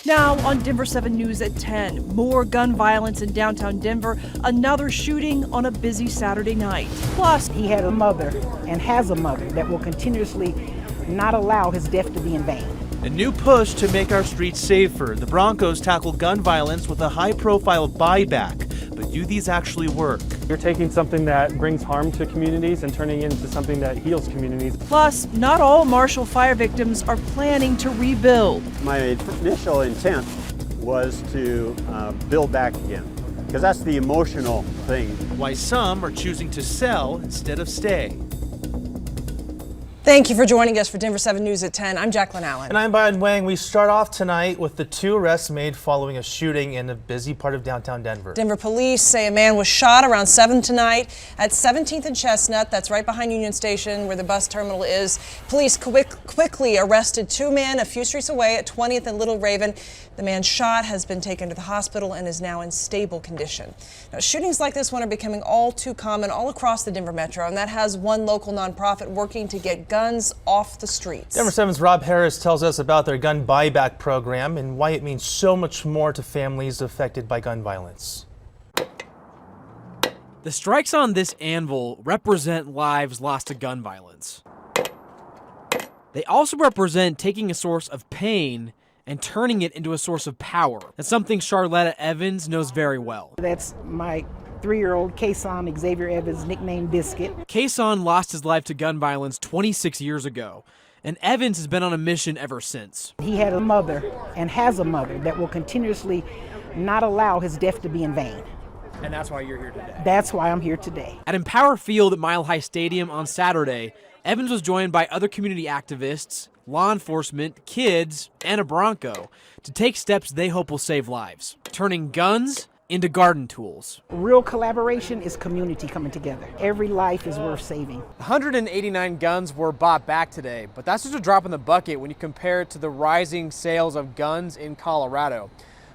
Now on Denver 7 News at 10, more gun violence in downtown Denver, another shooting on a busy Saturday night. Plus, he had a mother and has a mother that will continuously not allow his death to be in vain. A new push to make our streets safer. The Broncos tackle gun violence with a high-profile buyback. But do these actually work? You're taking something that brings harm to communities and turning it into something that heals communities. Plus, not all Marshall fire victims are planning to rebuild. My initial intent was to build back again, because that's the emotional thing. Why some are choosing to sell instead of stay. Thank you for joining us for Denver 7 News at 10. I'm Jacqueline Allen. And I'm Byron Wang. We start off tonight with the 2 arrests made following a shooting in a busy part of downtown Denver. Denver police say a man was shot around 7 tonight at 17th and Chestnut. That's right behind Union Station where the bus terminal is. Police quickly arrested 2 men a few streets away at 20th and Little Raven. The man shot has been taken to the hospital and is now in stable condition. Now, shootings like this one are becoming all too common all across the Denver metro, and that has one local nonprofit working to get guns off the streets. Denver 7's Rob Harris tells us about their gun buyback program and why it means so much more to families affected by gun violence. The strikes on this anvil represent lives lost to gun violence. They also represent taking a source of pain and turning it into a source of power. That's something Charlotta Evans knows very well. That's my 3-year-old Kason Xavier Evans, nicknamed Biscuit. Kason lost his life to gun violence 26 years ago, and Evans has been on a mission ever since. He had a mother and has a mother that will continuously not allow his death to be in vain. And that's why you're here today. That's why I'm here today. At Empower Field at Mile High Stadium on Saturday, Evans was joined by other community activists, law enforcement, kids, and a Bronco to take steps they hope will save lives, turning guns into garden tools. Real collaboration is community coming together. Every life is worth saving. 189 guns were bought back today, but that's just a drop in the bucket when you compare it to the rising sales of guns in Colorado.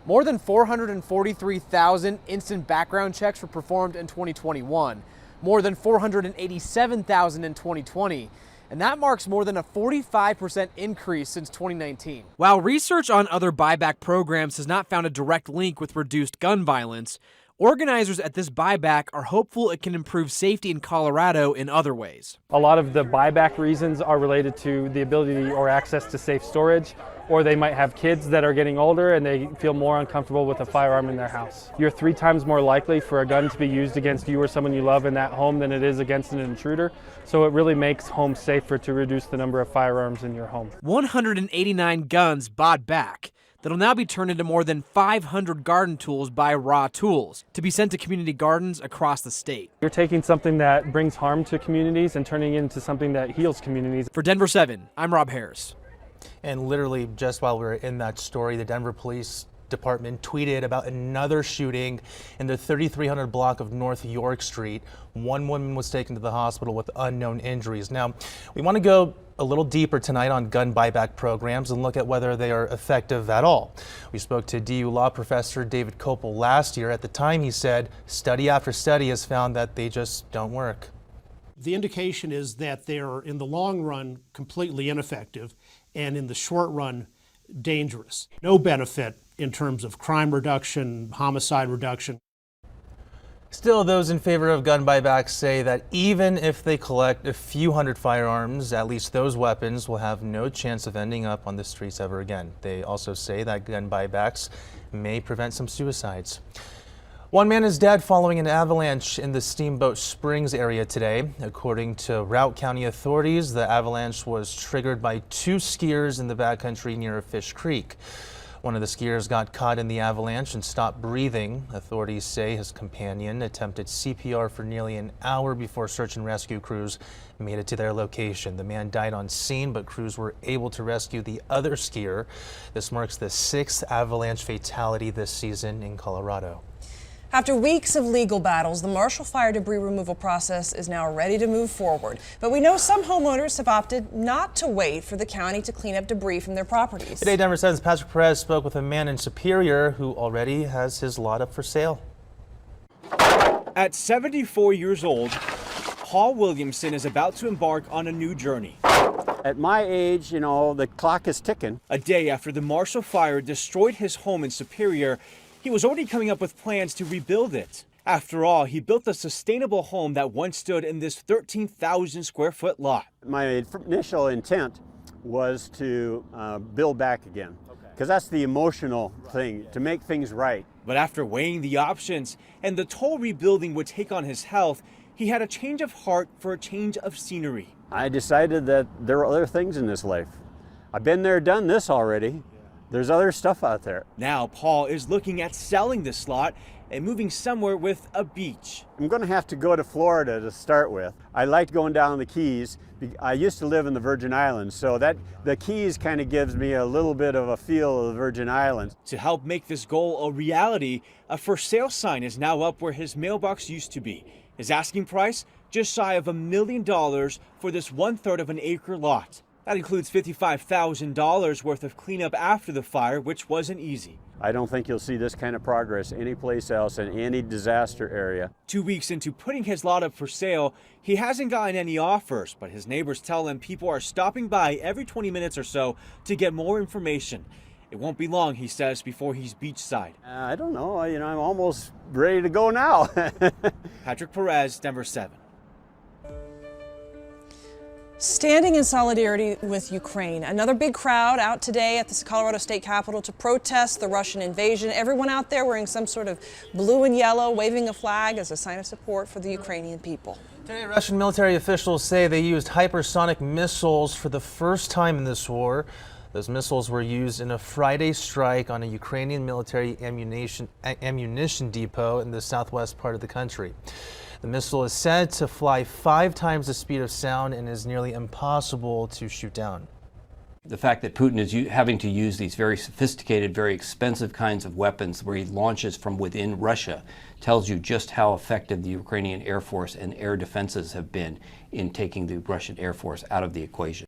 More than 443,000 instant background checks were performed in 2021, more than 487,000 in 2020. And that marks more than a 45% increase since 2019. While research on other buyback programs has not found a direct link with reduced gun violence, organizers at this buyback are hopeful it can improve safety in Colorado in other ways. A lot of the buyback reasons are related to the ability or access to safe storage, or they might have kids that are getting older and they feel more uncomfortable with a firearm in their house. You're 3 times more likely for a gun to be used against you or someone you love in that home than it is against an intruder. So it really makes homes safer to reduce the number of firearms in your home. 189 guns bought back that'll now be turned into more than 500 garden tools by Raw Tools to be sent to community gardens across the state. You're taking something that brings harm to communities and turning it into something that heals communities. For Denver 7, I'm Rob Harris. And literally just while we were in that story, the Denver Police Department tweeted about another shooting in the 3300 block of North York Street. 1 woman was taken to the hospital with unknown injuries. Now, we want to go a little deeper tonight on gun buyback programs and look at whether they are effective at all. We spoke to DU law professor David Kopel last year. At the time, he said study after study has found that they just don't work. The indication is that they're, in the long run, completely ineffective, and in the short run, dangerous. No benefit in terms of crime reduction, homicide reduction. Still, those in favor of gun buybacks say that even if they collect a few hundred firearms, at least those weapons will have no chance of ending up on the streets ever again. They also say that gun buybacks may prevent some suicides. 1 man is dead following an avalanche in the Steamboat Springs area today. According to Routt County authorities, the avalanche was triggered by 2 skiers in the backcountry near Fish Creek. One of the skiers got caught in the avalanche and stopped breathing. Authorities say his companion attempted CPR for nearly an hour before search and rescue crews made it to their location. The man died on scene, but crews were able to rescue the other skier. This marks the 6th avalanche fatality this season in Colorado. After weeks of legal battles, the Marshall fire debris removal process is now ready to move forward. But we know some homeowners have opted not to wait for the county to clean up debris from their properties. Today, Denver 7's Patrick Perez spoke with a man in Superior who already has his lot up for sale. At 74 years old, Paul Williamson is about to embark on a new journey. At my age, you know, the clock is ticking. A day after the Marshall Fire destroyed his home in Superior, he was already coming up with plans to rebuild it. After all, he built a sustainable home that once stood in this 13,000 square foot lot. My initial intent was to build back again, because that's the emotional thing, to make things right. But after weighing the options and the toll rebuilding would take on his health, he had a change of heart for a change of scenery. I decided that there are other things in this life. I've been there, done this already. There's other stuff out there. Now Paul is looking at selling this lot and moving somewhere with a beach. I'm going to have to go to Florida to start with. I liked going down the Keys. I used to live in the Virgin Islands, so that the Keys kind of gives me a little bit of a feel of the Virgin Islands. To help make this goal a reality, a for sale sign is now up where his mailbox used to be. His asking price, just shy of $1 million for this 1/3 of an acre lot. That includes $55,000 worth of cleanup after the fire, which wasn't easy. I don't think you'll see this kind of progress anyplace else in any disaster area. 2 weeks into putting his lot up for sale, he hasn't gotten any offers, but his neighbors tell him people are stopping by every 20 minutes or so to get more information. It won't be long, he says, before he's beachside. I don't know, you know, I'm almost ready to go now. Patrick Perez, Denver 7. Standing in solidarity with Ukraine. Another big crowd out today at the Colorado State Capitol to protest the Russian invasion. Everyone out there wearing some sort of blue and yellow, waving a flag as a sign of support for the Ukrainian people. Today, Russian military officials say they used hypersonic missiles for the first time in this war. Those missiles were used in a Friday strike on a Ukrainian military ammunition depot in the southwest part of the country. The missile is said to fly 5 times the speed of sound and is nearly impossible to shoot down. The fact that Putin is having to use these very sophisticated, very expensive kinds of weapons where he launches from within Russia tells you just how effective the Ukrainian Air Force and air defenses have been in taking the Russian Air Force out of the equation.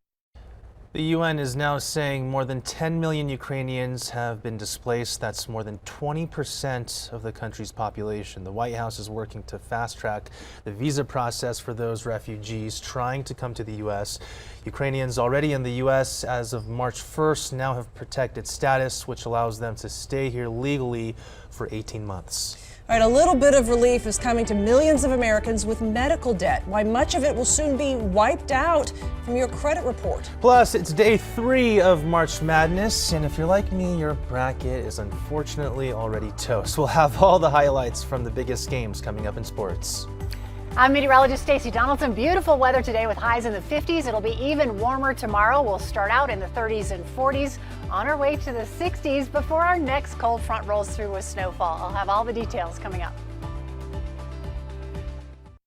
The UN is now saying more than 10 million Ukrainians have been displaced. That's more than 20% of the country's population. The White House is working to fast-track the visa process for those refugees trying to come to the U.S. Ukrainians already in the U.S. as of March 1st now have protected status, which allows them to stay here legally for 18 months. All right, a little bit of relief is coming to millions of Americans with medical debt. Why much of it will soon be wiped out from your credit report. Plus, it's day 3 of March Madness, and if you're like me, your bracket is unfortunately already toast. We'll have all the highlights from the biggest games coming up in sports. I'm meteorologist Stacey Donaldson. Beautiful weather today with highs in the 50s. It'll be even warmer tomorrow. We'll start out in the 30s and 40s, on our way to the 60s before our next cold front rolls through with snowfall. I'll have all the details coming up.